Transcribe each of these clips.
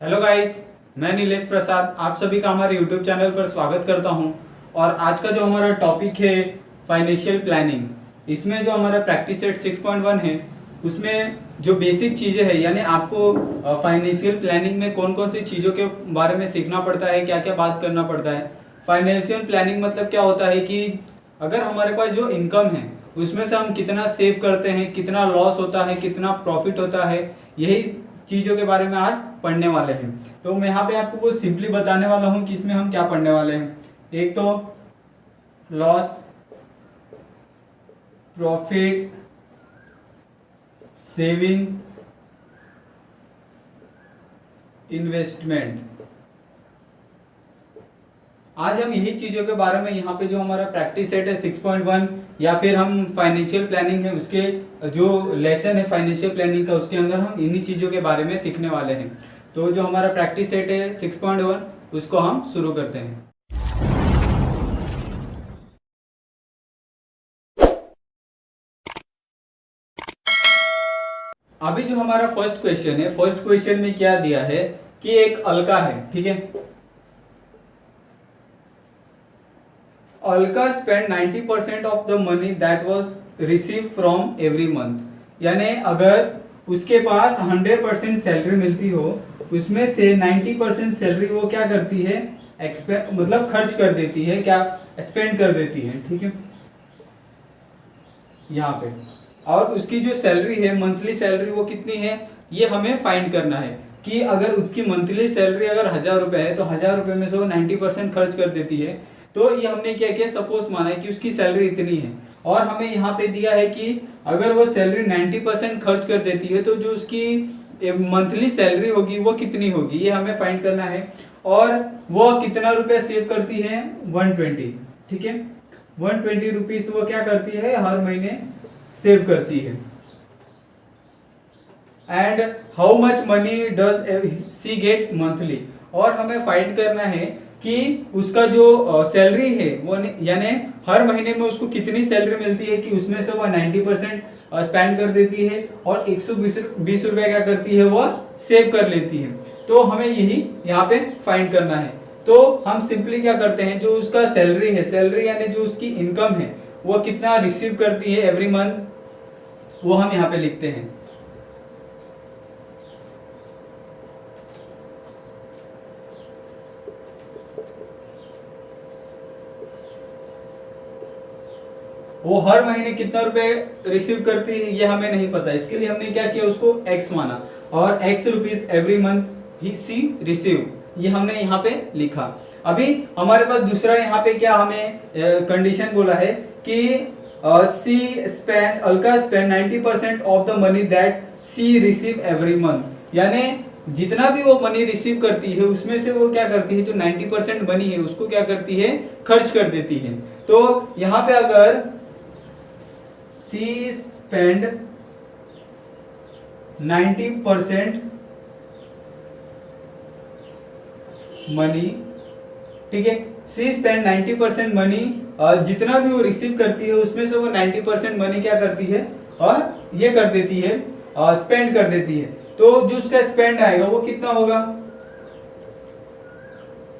Hello guys, मैं नीलेश प्रसाद आप सभी का हमारे यूट्यूब चैनल पर स्वागत करता हूं। और आज का जो हमारा टॉपिक है फाइनेंशियल प्लानिंग, इसमें जो हमारा प्रैक्टिस सेट 6.1 है उसमें जो बेसिक चीज़ें हैं, यानी आपको फाइनेंशियल प्लानिंग में कौन कौन सी चीज़ों के बारे में सीखना पड़ता है, क्या क्या बात करना पड़ता है। फाइनेंशियल प्लानिंग मतलब क्या होता है कि अगर हमारे पास जो इनकम है उसमें से हम कितना सेव करते हैं, कितना लॉस होता है, कितना प्रॉफिट होता है, यही चीजों के बारे में आज पढ़ने वाले हैं। तो मैं यहाँ पे आपको कुछ सिंपली बताने वाला हूँ कि इसमें हम क्या पढ़ने वाले हैं। एक तो लॉस, प्रॉफिट, सेविंग, इन्वेस्टमेंट। आज हम यही चीजों के बारे में यहाँ पे जो हमारा प्रैक्टिस सेट है 6.1 या फिर हम फाइनेंशियल प्लानिंग है उसके जो लेसन है फाइनेंशियल प्लानिंग का, उसके अंदर हम इन्हीं चीजों के बारे में सीखने वाले हैं। तो जो हमारा प्रैक्टिस सेट है 6.1 उसको हम शुरू करते हैं। अभी जो हमारा फर्स्ट क्वेश्चन है, फर्स्ट क्वेश्चन में क्या दिया है कि एक अलका है, ठीक है। Alka spent 90% of the money that was received from every month। यानी अगर उसके पास 100% सैलरी मिलती हो, उसमें से 90% सैलरी वो क्या करती है, मतलब खर्च कर देती है, क्या स्पेंड कर देती है, ठीक है, यहाँ पे। और उसकी जो सैलरी है, मंथली सैलरी वो कितनी है, ये हमें फाइंड करना है कि अगर उसकी मंथली सैलरी अगर 1000 रुपए है तो 1000 रुपए में से वो 90% खर्च कर देती है। तो ये हमने क्या किया, सपोज माना है कि उसकी सैलरी इतनी है और हमें यहाँ पे दिया है कि अगर वो सैलरी 90% खर्च कर देती है तो जो उसकी मंथली सैलरी होगी वो कितनी होगी, ये हमें फाइंड करना है। और वो कितना रुपया सेव करती है, 120, ठीक है। 120 रुपीज वो क्या करती है, हर महीने सेव करती है। And how much money does she get monthly, और हमें फाइंड करना है कि उसका जो सैलरी है वो यानी हर महीने में उसको कितनी सैलरी मिलती है कि उसमें से वो 90% स्पेंड कर देती है और 120 रुपए क्या करती है, वो सेव कर लेती है। तो हमें यही यहाँ पे फाइंड करना है। तो हम सिंपली क्या करते हैं, जो उसका सैलरी है, सैलरी यानी जो उसकी इनकम है वो कितना रिसीव करती है एवरी मंथ, वो हम यहाँ पे लिखते हैं। वो हर महीने कितना रुपए रिसीव करती है ये हमें नहीं पता, इसके लिए हमने क्या किया, उसको x माना और x रुपीज एवरी मंथ ही सी रिसीव, ये हमने यहाँ पे लिखा। अभी हमारे पास दूसरा यहाँ पे क्या हमें कंडीशन बोला है कि she spend, Alka spend 90% of the money that she receive every month. यानी जितना भी वो मनी रिसीव करती है उसमें से वो क्या करती है, जो 90% मनी है उसको क्या करती है, खर्च कर देती है। तो यहाँ पे अगर सी स्पेंड 90% मनी, ठीक है, सी स्पेंड 90% मनी, जितना भी वो रिसीव करती है उसमें से वो 90% मनी क्या करती है, और ये कर देती है, स्पेंड कर देती है। तो जो उसका स्पेंड आएगा वो कितना होगा,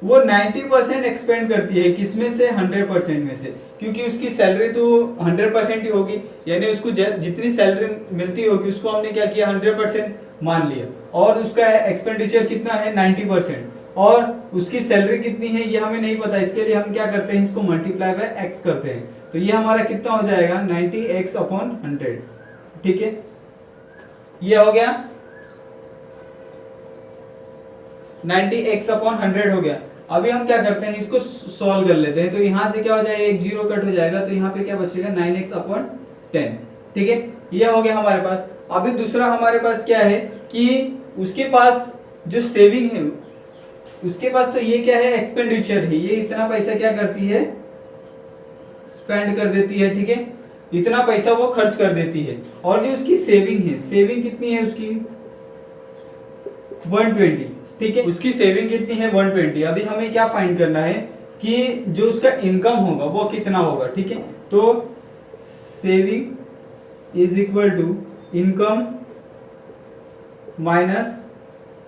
वो 90% एक्सपेंड करती है, किसमें से, 100% में से, क्योंकि उसकी सैलरी तो 100% ही होगी, यानी उसको जितनी सैलरी मिलती होगी उसको हमने क्या किया, 100% मान लिया। और उसका एक्सपेंडिचर कितना है, 90%, और उसकी सैलरी कितनी है ये हमें नहीं पता, इसके लिए हम क्या करते हैं, इसको मल्टीप्लाई बाय एक्स करते हैं। तो ये हमारा कितना हो जाएगा, 90x/100, ठीक है, ये हो गया 90x/100 हो गया। अभी हम क्या करते हैं, इसको सॉल्व कर लेते हैं। तो यहां से क्या हो जाएगा, एक जीरो कट हो जाएगा, तो यहाँ पे क्या बचेगा, 9x/10, ठीक है, ये हो गया हमारे पास। अभी दूसरा हमारे पास क्या है कि उसके पास जो सेविंग है, उसके पास तो ये क्या है, एक्सपेंडिचर है, ये इतना पैसा क्या करती है, स्पेंड कर देती है, ठीक है, इतना पैसा वो खर्च कर देती है। और जो उसकी सेविंग है, सेविंग कितनी है उसकी, 120, ठीक है, उसकी सेविंग कितनी है, 120। अभी हमें क्या फाइंड करना है कि जो उसका इनकम होगा वो कितना होगा, ठीक है। तो saving is equal to income minus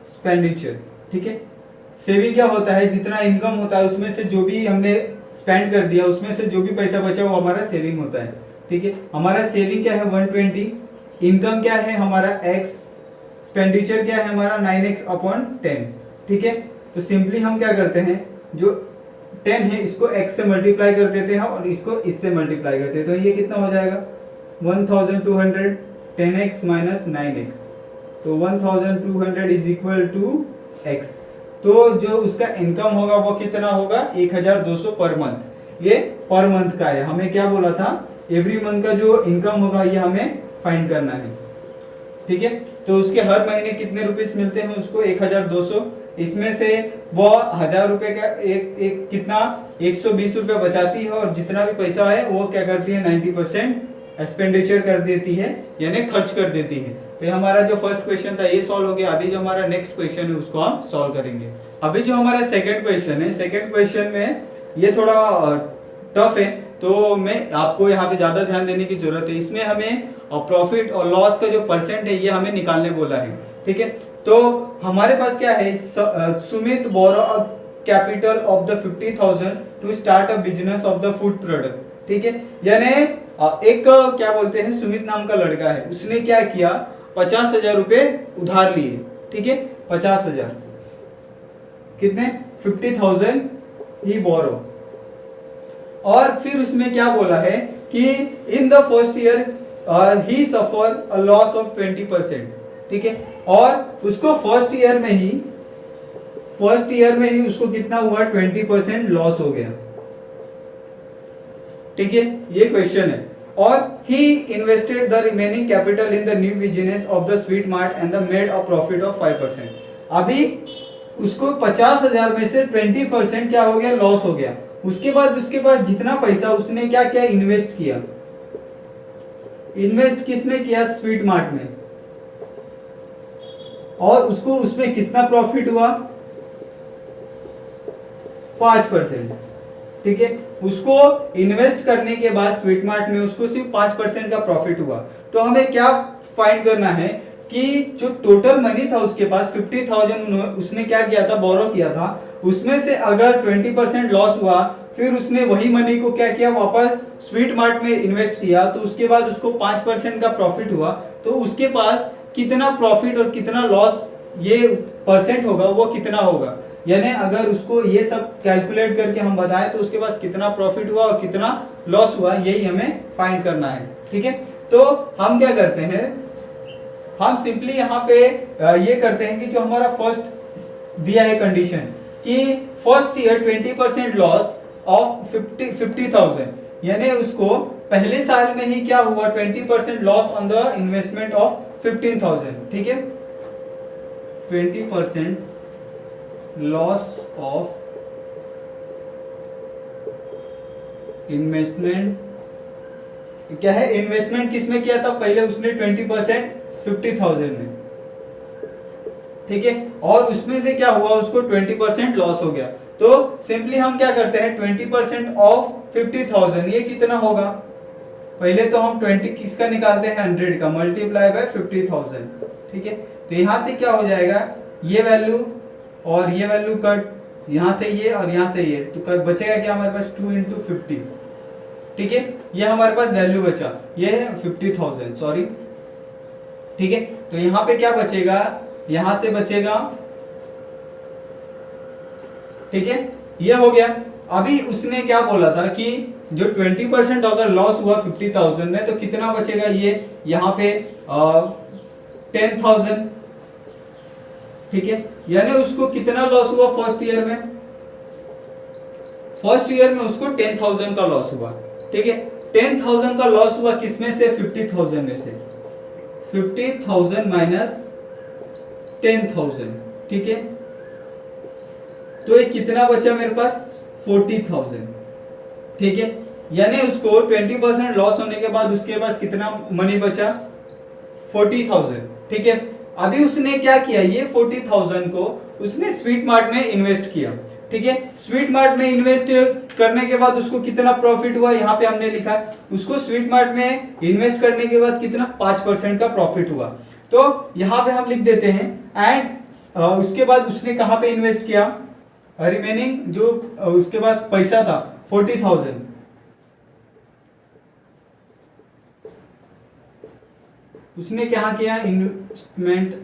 expenditure, ठीक है। सेविंग क्या होता है, जितना इनकम होता है उसमें से जो भी हमने स्पेंड कर दिया उसमें से जो भी पैसा बचा वो हमारा सेविंग होता है। ठीक है, हमारा सेविंग क्या है 120, इनकम क्या है हमारा x, एक्सपेंडिचर क्या है हमारा 9x अपॉन 10। ठीक है, तो सिंपली हम क्या करते हैं, जो 10 है इसको x से मल्टीप्लाई कर देते हैं और इसको इससे मल्टीप्लाई करते हैं, तो ये कितना हो जाएगा 1200, 10x माइनस 9x, तो 1200 इज इक्वल टू x। तो जो उसका इनकम होगा वो कितना होगा 1200 पर मंथ। ये पर मंथ का है, हमें क्या बोला था एवरी मंथ का जो इनकम होगा ये हमें फाइंड करना है। ठीक है, तो उसके हर महीने कितने रुपीस मिलते हैं उसको 1200, इसमें से वो 1000 रुपए का एक कितना 120 रुपए बचाती है और जितना भी पैसा है वो क्या करती है 90% एक्सपेंडिचर कर देती है, यानी खर्च कर देती है। तो ये हमारा जो फर्स्ट क्वेश्चन था ये सॉल्व हो गया। अभी जो हमारा नेक्स्ट क्वेश्चन है उसको हम सॉल्व करेंगे। अभी जो हमारा सेकंड क्वेश्चन है, सेकंड क्वेश्चन में ये थोड़ा टफ है, तो मैं आपको यहाँ पे ज्यादा ध्यान देने की जरूरत है। इसमें हमें प्रॉफिट और लॉस का जो परसेंट है ये हमें निकालने बोला है। ठीक है, तो हमारे पास क्या है, Sumit borrow capital of the 50,000 to start a business of the food product. ठीक है, यानी एक क्या बोलते हैं सुमित नाम का लड़का है, उसने क्या किया 50,000 रुपए उधार लिए। ठीक है, 50,000 कितने 50,000 ही बोरो, और फिर उसमें क्या बोला है कि in the first year he suffer a loss of 20%। ठीक है, और उसको फर्स्ट ईयर में ही उसको कितना हुआ 20% लॉस हो गया। ठीक है, ये क्वेश्चन है। और he invested the remaining capital in the new business of the sweet mart and the made a profit of 5%। अभी उसको 50,000 में से 20% क्या हो गया लॉस हो गया। उसके बाद उसके पास जितना पैसा उसने क्या क्या इन्वेस्ट किया, इन्वेस्ट किसमें किया स्वीट मार्ट में, और उसको उसमें कितना प्रॉफिट हुआ 5%। ठीक है, उसको इन्वेस्ट करने के बाद स्वीट मार्ट में उसको सिर्फ 5% का प्रॉफिट हुआ। तो हमें क्या फाइंड करना है कि जो टोटल मनी था उसके पास 50,000 उसने क्या किया था बोरो किया था, उसमें से अगर 20% लॉस हुआ फिर उसने वही मनी को क्या किया वापस स्वीट मार्ट में इन्वेस्ट किया, तो उसके बाद उसको 5% का प्रॉफिट हुआ, तो उसके पास कितना प्रॉफिट और कितना लॉस ये परसेंट होगा वो कितना होगा, यानी अगर उसको ये सब कैलकुलेट करके हम बताएं तो उसके पास कितना प्रॉफिट हुआ और कितना लॉस हुआ यही हमें फाइंड करना है। ठीक है, तो हम क्या करते हैं, हम सिंपली यहाँ पे ये करते हैं कि जो हमारा फर्स्ट दिया है कंडीशन कि फर्स्ट ईयर 20% लॉस ऑफ 50,000, यानी उसको पहले साल में ही क्या हुआ 20% loss on the investment of 15,000। ठीक है, 20% लॉस ऑफ इन्वेस्टमेंट, क्या है इन्वेस्टमेंट किसमें किया था पहले उसने 20% 50,000 में। ठीक है, और उसमें से क्या हुआ उसको 20% लॉस हो गया। तो सिंपली हम क्या करते हैं 20% ऑफ 50,000 ये कितना होगा, पहले तो हम 20 किसका निकालते हैं 100 का मल्टीप्लाई बाय 50,000। ठीक है, तो यहां से क्या हो जाएगा ये वैल्यू और ये वैल्यू कट, यहां से ये और यहां से ये, तो बचेगा क्या हमारे पास 2 × 50। ठीक है, ये हमारे पास वैल्यू बचा, ये है 50,000 सॉरी। ठीक है, तो यहां पे क्या बचेगा, यहां से बचेगा। ठीक है, ये हो गया। अभी उसने क्या बोला था कि जो 20% अगर लॉस हुआ 50,000 में तो कितना बचेगा, ये यहाँ पे 10,000। ठीक है, यानी उसको कितना लॉस हुआ फर्स्ट ईयर में, फर्स्ट ईयर में उसको 10,000 का लॉस हुआ। ठीक है, 10,000 का लॉस हुआ किसमें से 50,000 में से, 50,000 माइनस 10,000। ठीक है, तो ये कितना बचा मेरे पास 40,000। ठीक है, यानी उसको 20% लॉस होने के बाद उसके पास कितना मनी बचा 40,000। ठीक है, अभी उसने क्या किया ये 40,000 को उसने स्वीट मार्ट में इन्वेस्ट किया। ठीक है, स्वीट मार्ट में इन्वेस्ट करने के बाद उसको कितना प्रॉफिट हुआ यहाँ पे हमने लिखा है, उसको स्वीट मार्ट में इन्वेस्ट करने के बाद कितना 5% का प्रॉफिट हुआ। तो यहाँ पे हम लिख देते हैं एंड उसके बाद उसने कहाँ पे इन्वेस्ट किया, रिमेनिंग जो उसके पास पैसा था 40,000, उसने क्या किया, इन्वेस्टमेंट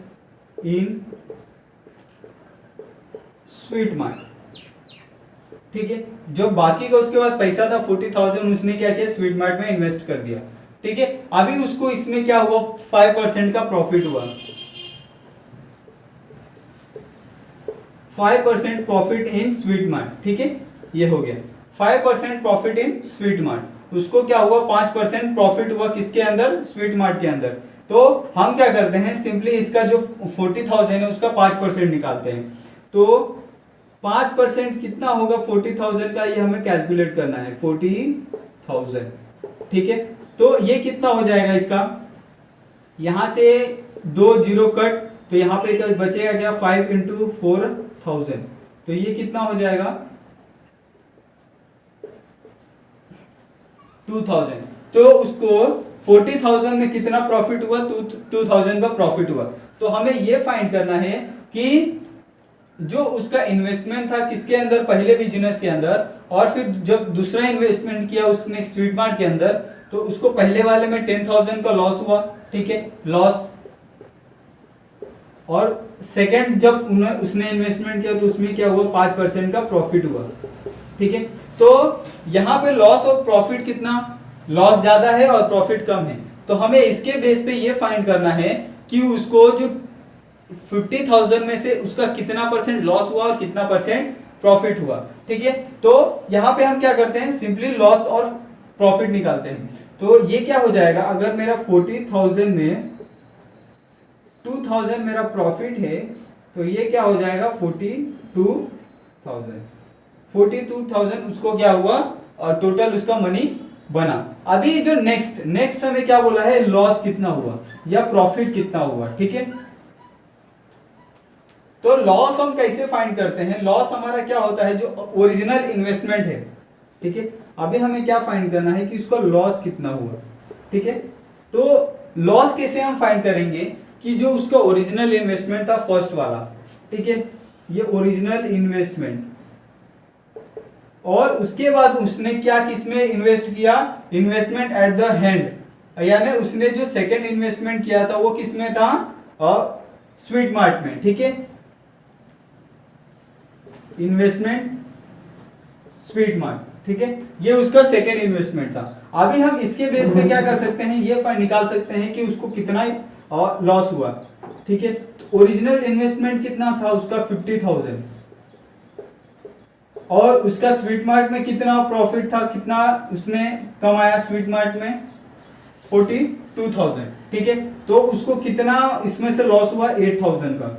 इन स्वीट मार्ट। ठीक है, जो बाकी का उसके पास पैसा था 40,000, उसने क्या किया, स्वीट मार्ट में इन्वेस्ट कर दिया। ठीक है, अभी उसको इसमें क्या हुआ, 5% का प्रॉफिट हुआ, 5% प्रॉफिट इन स्वीट मार्ट। ठीक है, ये हो गया 5% प्रॉफिट इन स्वीट मार्ट। उसको क्या हुआ, 5% प्रॉफिट हुआ किसके अंदर, स्वीट मार्ट के अंदर। तो हम क्या करते हैं, सिंपली इसका जो 40,000 है उसका 5% निकालते हैं। तो 5% कितना होगा 40,000 का, ये हमें कैलकुलेट करना है, 40,000। ठीक है, तो ये कितना हो जाएगा इसका, यहां से 2 जीरो कट, तो यहां पे बचेगा क्या, 5 इंटू 4,000, तो ये कितना हो जाएगा 2,000। तो उसको 40,000 में कितना प्रॉफिट हुआ, 2,000 का प्रॉफिट हुआ। तो हमें ये फाइंड करना है कि जो उसका इन्वेस्टमेंट था किसके अंदर, पहले बिजनेस के अंदर, और फिर जब दूसरा इन्वेस्टमेंट किया उसने स्वीट मार्ट के अंदर, तो उसको पहले वाले में 10,000 का लॉस हुआ। ठीक है, लॉस, और सेकंड जब उसने इन्वेस्टमेंट किया तो उसमें क्या हुआ, 5% का प्रॉफिट हुआ। ठीक है, तो यहां पे लॉस और प्रॉफिट कितना, लॉस ज्यादा है और प्रॉफिट कम है। तो हमें इसके बेस पे ये फाइंड करना है कि उसको जो 50,000 में से उसका कितना परसेंट लॉस हुआ और कितना परसेंट प्रॉफिट हुआ। ठीक है, तो यहां पे हम क्या करते हैं, सिंपली लॉस और प्रॉफिट निकालते हैं। तो ये क्या हो जाएगा, अगर मेरा 40,000 में 2,000 मेरा प्रॉफिट है, तो ये क्या हो जाएगा 42,000। 42,000 उसको क्या हुआ, और टोटल उसका मनी बना। अभी जो नेक्स्ट हमें क्या बोला है, लॉस कितना हुआ या प्रॉफिट कितना हुआ। ठीक है, तो लॉस हम कैसे फाइंड करते हैं, लॉस हमारा क्या होता है, जो ओरिजिनल इन्वेस्टमेंट है। ठीक है, अभी हमें क्या फाइंड करना है कि उसका लॉस कितना हुआ। ठीक है, तो लॉस कैसे हम फाइंड करेंगे कि जो उसका ओरिजिनल इन्वेस्टमेंट था फर्स्ट वाला, ठीक है, ये ओरिजिनल इन्वेस्टमेंट, और उसके बाद उसने क्या किसमें इन्वेस्ट किया, इन्वेस्टमेंट एट द हैंड, यानी उसने जो सेकंड इन्वेस्टमेंट किया था वो किसमें था, स्वीट मार्ट में। ठीक है, इन्वेस्टमेंट स्वीट मार्ट। ठीक है, ये उसका सेकंड इन्वेस्टमेंट था। अभी हम इसके बेस पे क्या कर सकते हैं, ये निकाल सकते हैं कि उसको कितना लॉस हुआ। ठीक है, ओरिजिनल इन्वेस्टमेंट कितना था उसका 50,000, और उसका स्वीट मार्ट में कितना प्रॉफिट था, कितना उसने कमाया स्वीट मार्ट में 42,000। ठीक है, तो उसको कितना इसमें से लॉस हुआ 8,000 का।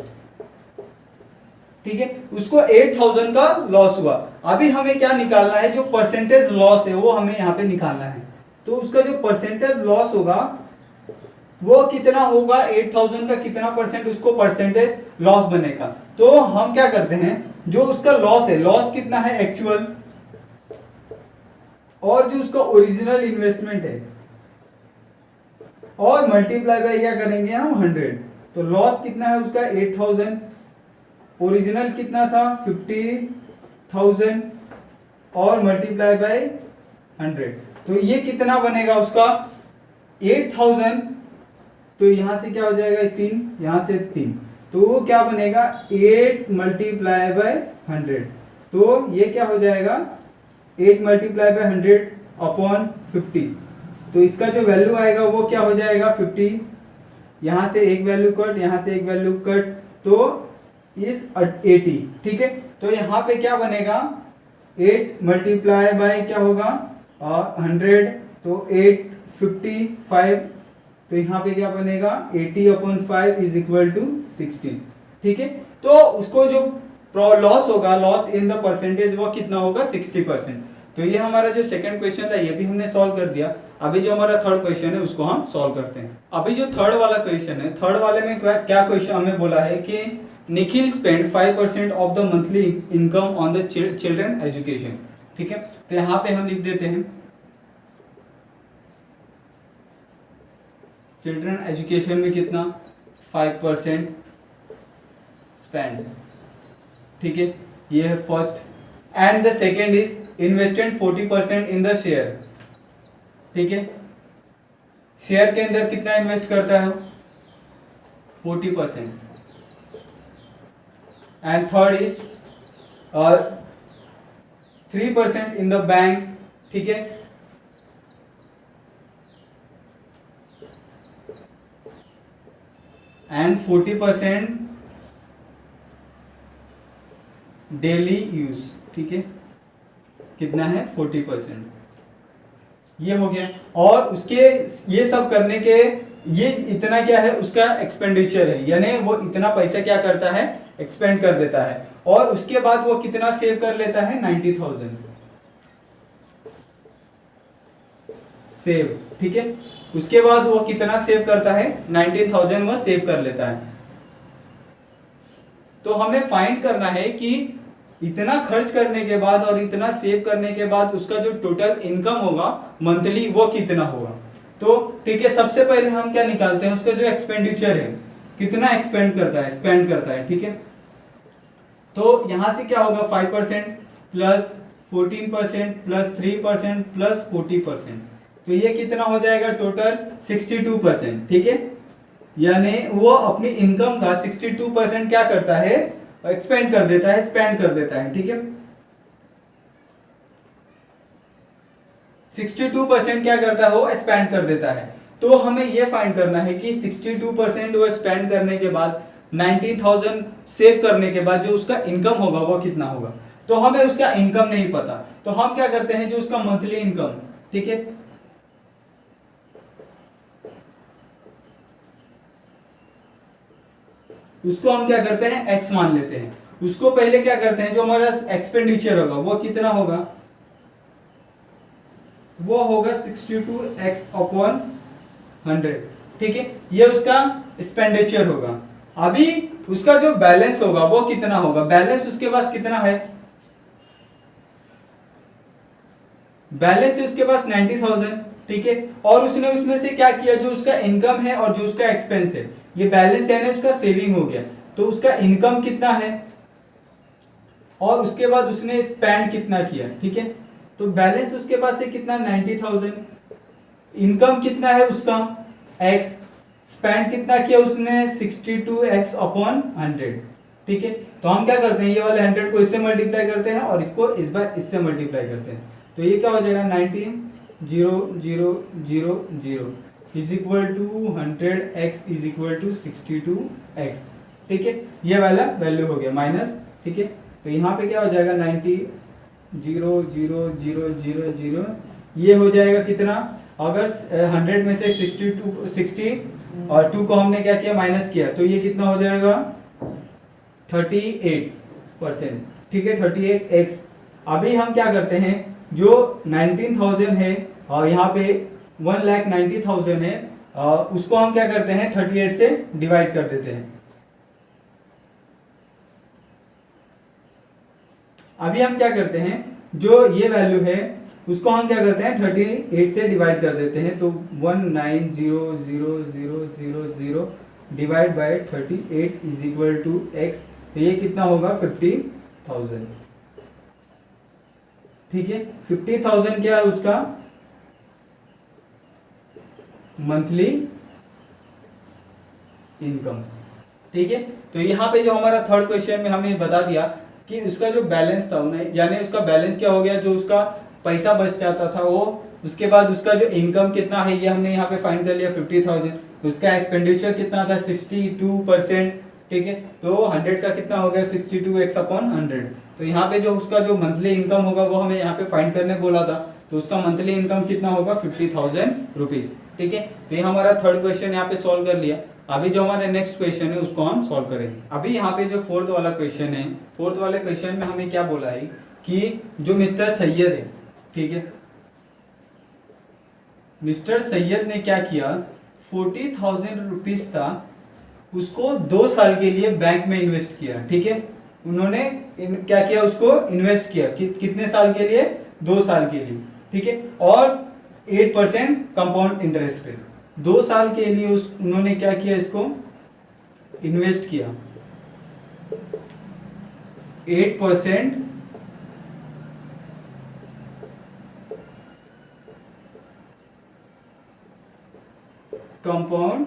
ठीक है, उसको 8,000 का लॉस हुआ। अभी हमें क्या निकालना है, जो परसेंटेज लॉस है वो हमें यहाँ पे निकालना है। तो उसका जो परसेंटेज लॉस होगा वो कितना होगा, 8,000 का कितना परसेंट उसको परसेंटेज लॉस बनेगा। तो हम क्या करते हैं, जो उसका लॉस है, लॉस कितना है एक्चुअल, और जो उसका ओरिजिनल इन्वेस्टमेंट है, और मल्टीप्लाई बाय क्या करेंगे हम 100। तो लॉस कितना है उसका 8,000, ओरिजिनल कितना था 50,000, और मल्टीप्लाई बाय 100। तो ये कितना बनेगा उसका 8,000, तो यहां से क्या हो जाएगा 3, यहां से 3, तो वो क्या बनेगा 8 मल्टीप्लाई बाय 100। तो ये क्या हो जाएगा 8 मल्टीप्लाई बाय 100 अपॉन 50। तो इसका जो वैल्यू आएगा वो क्या हो जाएगा 50, यहां से एक वैल्यू कट, यहां से एक वैल्यू कट, तो इस 80। ठीक है, तो यहां पे क्या बनेगा 8 मल्टीप्लाई बाय क्या होगा 100, तो 855, तो यहाँ पे क्या बनेगा 80/5 इज इक्वल टू 16। ठीक है, तो उसको जो लॉस होगा, लॉस इन द परसेंटेज, वो कितना होगा 60%। तो ये हमारा जो सेकंड क्वेश्चन था ये भी हमने सॉल्व कर दिया। अभी जो हमारा थर्ड क्वेश्चन है उसको हम सॉल्व करते हैं। अभी जो थर्ड वाला क्वेश्चन है, थर्ड वाले में क्या क्वेश्चन हमें बोला है कि Nikhil spend 5% of the monthly income on the children education. ठीक है, तो यहाँ पे हम लिख देते हैं चिल्ड्रन एजुकेशन में कितना 5% स्पेंड, ठीक है, ये है first. And the second is invested 40% in the share, ठीक है, शेयर के अंदर कितना इन्वेस्ट करता है 40%। And third is 3% in the bank, ठीक है, एंड 40% डेली यूज, ठीक है, कितना है 40%, ये हो गया। और उसके ये सब करने के ये इतना क्या है उसका एक्सपेंडिचर है, यानी वो इतना पैसा क्या करता है एक्सपेंड कर देता है। और उसके बाद वो कितना सेव कर लेता है 90,000 सेव, ठीक है, उसके बाद वो कितना सेव करता है 19,000 वो सेव कर लेता है। तो हमें फाइंड करना है कि इतना खर्च करने के बाद और इतना सेव करने के बाद उसका जो टोटल इनकम होगा मंथली वो कितना होगा। तो ठीक है, सबसे पहले हम क्या निकालते हैं उसका जो एक्सपेंडिचर है कितना एक्सपेंड करता है स्पेंड करता है, ठीक है। तो यहां से क्या होगा 5% प्लस 14% प्लस 3% प्लस 40%, तो ये कितना हो जाएगा टोटल 62%, ठीक है, यानी वो अपनी इनकम का 62% क्या करता है एक्सपेंड कर देता है स्पेंड कर देता है, ठीक है। 62% क्या करता है वो स्पेंड कर देता है। तो हमें ये फाइंड करना है कि 62% वो स्पेंड करने के बाद 90,000 सेव करने के बाद जो उसका इनकम होगा वो कितना होगा। तो हमें उसका इनकम नहीं पता, तो हम क्या करते हैं जो उसका मंथली इनकम, ठीक है, उसको हम क्या करते हैं एक्स मान लेते हैं। उसको पहले क्या करते हैं जो हमारा एक्सपेंडिचर होगा वो कितना होगा, वो होगा 62x अपॉन 100, ठीक है, ये उसका एक्सपेंडिचर होगा। अभी उसका जो बैलेंस होगा वो कितना होगा, बैलेंस उसके पास कितना है, बैलेंस है उसके पास 90,000, ठीक है, और उसने उसमें से क्या किया जो उसका इनकम है और जो उसका एक्सपेंस है, ये बैलेंस यानी उसका सेविंग हो गया। तो उसका इनकम कितना है और उसके बाद उसने स्पेंड कितना किया, ठीक है, तो बैलेंस उसके पास है कितना 90,000, इनकम कितना है उसका x, स्पेंड कितना किया उसने 62x अपॉन 100, ठीक है। तो हम क्या करते हैं ये वाले 100 को इससे मल्टीप्लाई करते हैं और इसको इस बार इससे मल्टीप्लाई करते हैं। तो ये क्या हो जाएगा 19,000 is equal to 100x is equal to 62x, ठीक है, ये वाला वैल्यू हो गया माइनस, ठीक है। तो यहाँ पे क्या हो जाएगा 90,000 ये हो जाएगा कितना, अगर 100 में से 60 और 2 को हमने क्या किया माइनस किया तो ये कितना हो जाएगा 38%, ठीक है, 38x। अभी हम क्या करते हैं जो 19,000 है और यहाँ पे 1,90,000 है, उसको हम क्या करते हैं 38 से डिवाइड कर देते हैं। अभी हम क्या करते हैं जो ये वैल्यू है उसको हम क्या करते हैं 38 से डिवाइड कर देते हैं। तो 19,000 divide by 38 is equal to x, तो ये कितना होगा 50,000, ठीक है। 50,000 क्या है उसका मंथली इनकम, ठीक है। तो यहाँ पे जो हमारा थर्ड क्वेश्चन में हमें बता दिया कि उसका जो बैलेंस था उन्हें, यानी उसका बैलेंस क्या हो गया, जो उसका पैसा बच जाता था वो, उसके बाद उसका जो इनकम कितना है ये हमने यहाँ पे फाइंड कर लिया 50,000, उसका एक्सपेंडिचर कितना था 62%, ठीक है। तो 100 का कितना हो गया 62x अपॉन 100। तो यहाँ पे जो उसका जो मंथली इनकम होगा वो हमें यहाँ पे फाइंड करने बोला था, तो उसका मंथली इनकम कितना होगा 50,000 रुपीज, ठीक है। तो ये हमारा थर्ड क्वेश्चन यहाँ पे सॉल्व कर लिया। अभी जो हमारा नेक्स्ट क्वेश्चन है उसको हम सॉल्व करेंगे। अभी यहाँ पे जो फोर्थ वाला क्वेश्चन है, फोर्थ वाले क्वेश्चन में हमें क्या बोला है कि जो मिस्टर सैयद है, ठीक है, मिस्टर सैयद ने क्या किया 40,000 रुपीज था, उसको 2 साल के लिए बैंक में इन्वेस्ट किया, ठीक है। उन्होंने क्या किया उसको इन्वेस्ट किया कितने साल के लिए 2 साल के लिए, ठीक है, और 8% कंपाउंड इंटरेस्ट पे 2 साल के लिए उन्होंने क्या किया इसको इन्वेस्ट किया। 8% कंपाउंड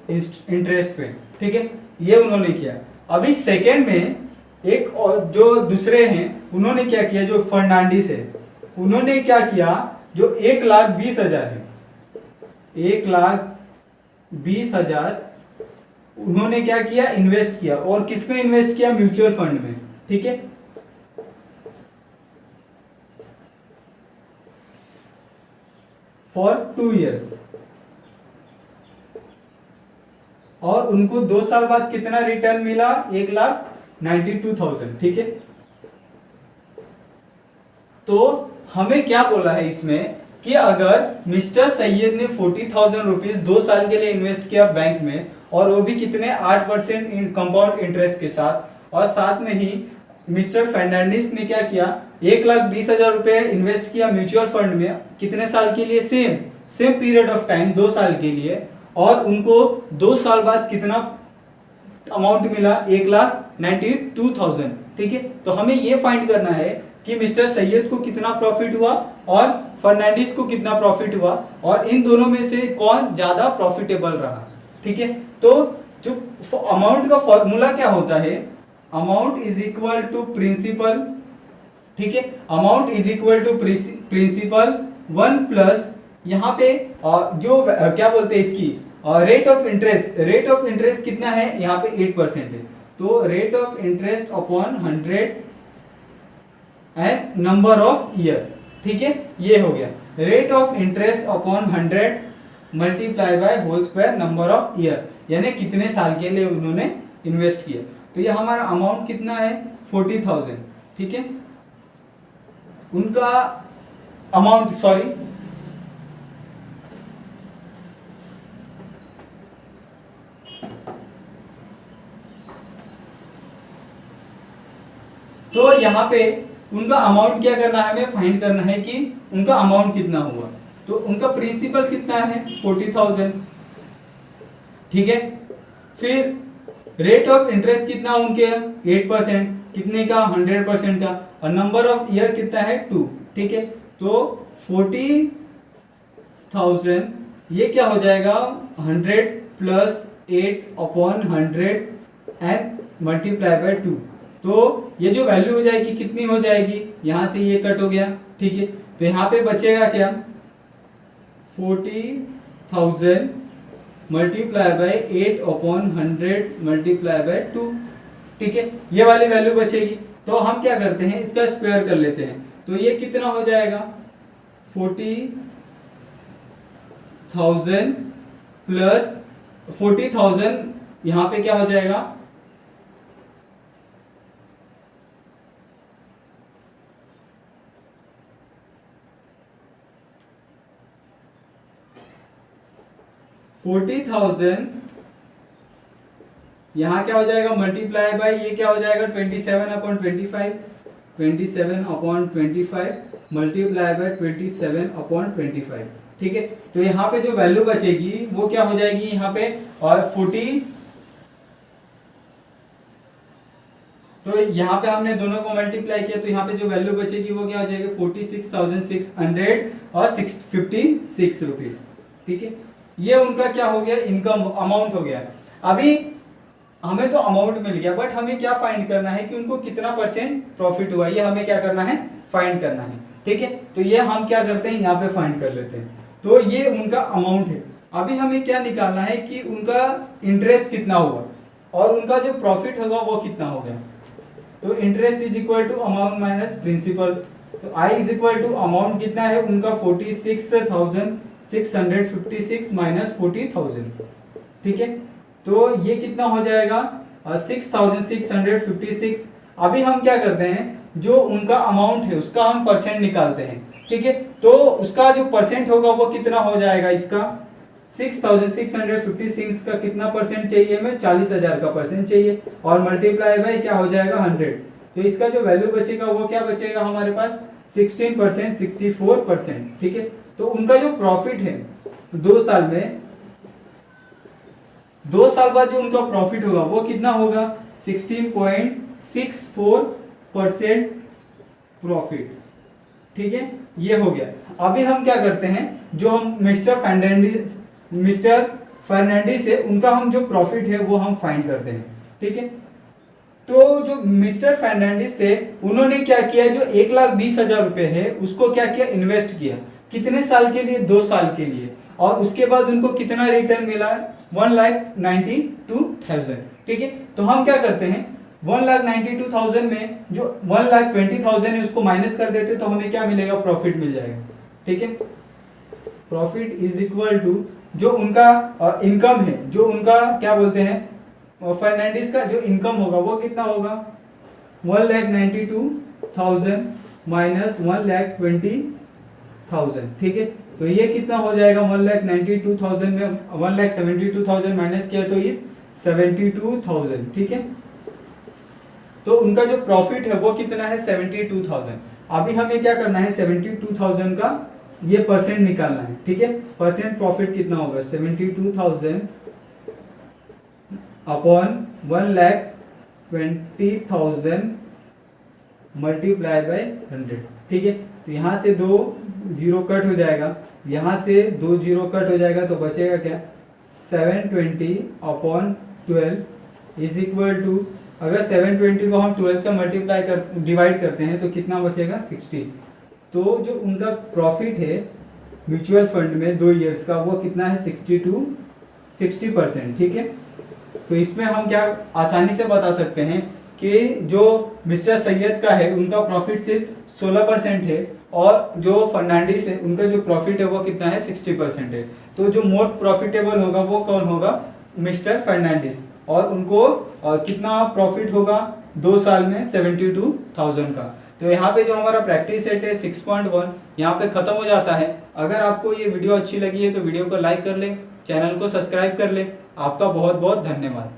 इंटरेस्ट पे, ठीक है, ये उन्होंने किया। अभी सेकेंड में एक और जो दूसरे हैं उन्होंने क्या किया, जो फर्नांडिस है उन्होंने क्या किया, जो 1,20,000 है, 1,20,000 उन्होंने क्या किया, इन्वेस्ट किया। और किस में इन्वेस्ट किया, म्यूचुअल फंड में, ठीक है। फॉर 2 years, और उनको 2 साल बाद कितना रिटर्न मिला, 1,92,000, ठीक है। तो हमें क्या बोला है इसमें कि अगर मिस्टर सैयद ने 40,000 रुपीज 2 साल के लिए इन्वेस्ट किया बैंक में, और वो भी कितने, 8% कंपाउंड इंटरेस्ट के साथ, और साथ में ही मिस्टर फर्नांडिस ने क्या किया, 1,20,000 रुपए इन्वेस्ट किया म्यूचुअल फंड में, कितने साल के लिए, सेम पीरियड ऑफ टाइम, 2 साल के लिए, और उनको 2 साल बाद कितना अमाउंट मिला, 1,92,000, ठीक है। तो हमें ये फाइंड करना है कि मिस्टर सैयद को कितना प्रॉफिट हुआ और फर्नांडिस को कितना प्रॉफिट हुआ, और इन दोनों में से कौन ज्यादा प्रॉफिटेबल रहा, ठीक है। तो जो अमाउंट का फॉर्मूला क्या होता है, amount is equal to principal, ठीक है, amount is equal to principal 1 plus यहाँ पे जो क्या बोलते हैं इसकी रेट ऑफ इंटरेस्ट कितना है, यहाँ पे 8% है, तो rate of interest upon 100 and number of year, ठीक है, ये हो गया rate of interest upon 100 multiply by whole square number of year, यानी कितने साल के लिए उन्होंने इन्वेस्ट किया। तो ये हमारा अमाउंट कितना है, 40,000, ठीक है। उनका अमाउंट, सॉरी, तो यहाँ पे उनका अमाउंट क्या करना है, हमें फाइंड करना है कि उनका अमाउंट कितना हुआ। तो उनका प्रिंसिपल कितना है, 40,000, ठीक है। फिर रेट ऑफ इंटरेस्ट कितना उनके, 8%, कितने का, 100% का, और नंबर ऑफ ईयर कितना है, 2, ठीक है। तो 40,000 ये क्या हो जाएगा, 100 प्लस 8/100 एंड मल्टीप्लाई बाय 2, तो ये जो वैल्यू हो जाएगी कितनी हो जाएगी, यहां से ये कट हो गया, ठीक है। तो यहाँ पे बचेगा क्या, 40,000 मल्टीप्लाई बाय 8/100 मल्टीप्लाई बाय 2, ठीक है, ये वाली वैल्यू बचेगी। तो हम क्या करते हैं, इसका स्क्वायर कर लेते हैं, तो ये कितना हो जाएगा, 40,000 प्लस 40,000 यहाँ पे क्या हो जाएगा, 40,000 यहाँ क्या हो जाएगा, मल्टीप्लाई बाय ये क्या हो जाएगा, 27/25, 27/25 मल्टीप्लाई बाय 27/25, ठीक है। तो यहाँ पे जो वैल्यू बचेगी वो क्या हो जाएगी, यहाँ पे और 40, तो यहाँ पे हमने दोनों को मल्टीप्लाई किया, तो यहाँ पे जो वैल्यू बचेगी वो क्या हो जाएगी, 46,600 और 56 रुपीज, ठीक है। ये उनका क्या हो गया, इनकम अमाउंट हो गया। अभी हमें तो अमाउंट मिल गया, बट हमें क्या फाइंड करना है कि उनको कितना परसेंट प्रॉफिट हुआ, ये हमें क्या करना है, फाइंड करना है, ठीक है। तो ये हम क्या करते हैं, यहाँ पे फाइंड कर लेते हैं। तो ये उनका अमाउंट है। अभी हमें क्या निकालना है कि उनका इंटरेस्ट कितना हुआ और उनका जो प्रॉफिट होगा वो कितना हो गया। तो interest is equal to amount minus principal, तो I is equal to amount कितना है उनका, 46,656 माइनस 40,000, ठीक है। तो ये कितना हो जाएगा, 6,656। अभी हम क्या करते हैं, जो उनका अमाउंट है उसका हम परसेंट निकालते हैं, ठीक है। तो उसका जो परसेंट होगा वो कितना हो जाएगा, इसका 6,656 का कितना परसेंट चाहिए हमें, 40,000 का परसेंट चाहिए, और मल्टीप्लाई बाय क्या हो जाएगा, 100। तो इसका जो वैल्यू बचेगा वो क्या बचेगा हमारे पास, 16%, 64%, ठीक है। तो उनका जो प्रॉफिट है 2 साल में, 2 साल बाद जो उनका प्रॉफिट होगा वो कितना होगा, 16.64 0.64% प्रॉफिट। ठीक है, ये हो गया। अभी हम क्या करते हैं, जो हम मिस्टर फर्नांडिस है उनका हम जो प्रॉफिट है वो हम फाइंड करते हैं। ठीक है, तो जो मिस्टर फर्नांडिस थे उन्होंने क्या किया, जो 1,20,000 रुपए है उसको क्या किया, इन्वेस्ट किया। कितने साल के लिए, 2 साल के लिए। और उसके बाद उनको कितना रिटर्न मिला, 1,92,000। ठीक है, तो हम क्या करते हैं, 1,92,000 में जो 1,20,000 है उसको माइनस कर देते तो हमें क्या मिलेगा, प्रॉफिट मिल जाएगा। ठीक है, प्रॉफिट इज इक्वल टू जो उनका इनकम है, जो उनका क्या बोलते हैं, फर्नांडिस का जो इनकम होगा वो कितना होगा, 1,92,000 माइनस 1,20,000। ठीक है, तो ये कितना हो जाएगा, 1,92,000 में 1,72,000 माइनस किया तो इस 72,000। ठीक है, तो उनका जो प्रॉफिट है वो कितना है, 72,000। अभी हमें क्या करना है, 72,000 का ये परसेंट निकालना है। ठीक है, परसेंट प्रॉफिट कितना होगा, 72,000 अपॉन 1,20,000 मल्टीप्लाई बाय 100। ठीक है, तो यहां से 2 जीरो कट हो जाएगा, यहां से 2 जीरो कट हो जाएगा, तो बचेगा क्या, 720 अपॉन 12 इज इक्वल टू, अगर 720 को हम 12 से डिवाइड करते हैं तो कितना बचेगा, 60। तो जो उनका प्रॉफिट है म्यूचुअल फंड में 2 इयर्स का वो कितना है, 60%। ठीक है, तो इसमें हम क्या आसानी से बता सकते हैं कि जो मिस्टर सैयद का है उनका प्रॉफिट सिर्फ 16% है, और जो फर्नांडिस है उनका जो प्रॉफिट है वो कितना है, 60% है। तो जो मोर प्रॉफिटेबल होगा वो कौन होगा, मिस्टर फर्नांडिस। और उनको कितना प्रॉफिट होगा 2 साल में, 72,000 का। तो यहाँ पे जो हमारा प्रैक्टिस सेट है 6.1 यहाँ पे खत्म हो जाता है। अगर आपको ये वीडियो अच्छी लगी है तो वीडियो को लाइक कर ले, चैनल को सब्सक्राइब कर ले। आपका बहुत बहुत धन्यवाद।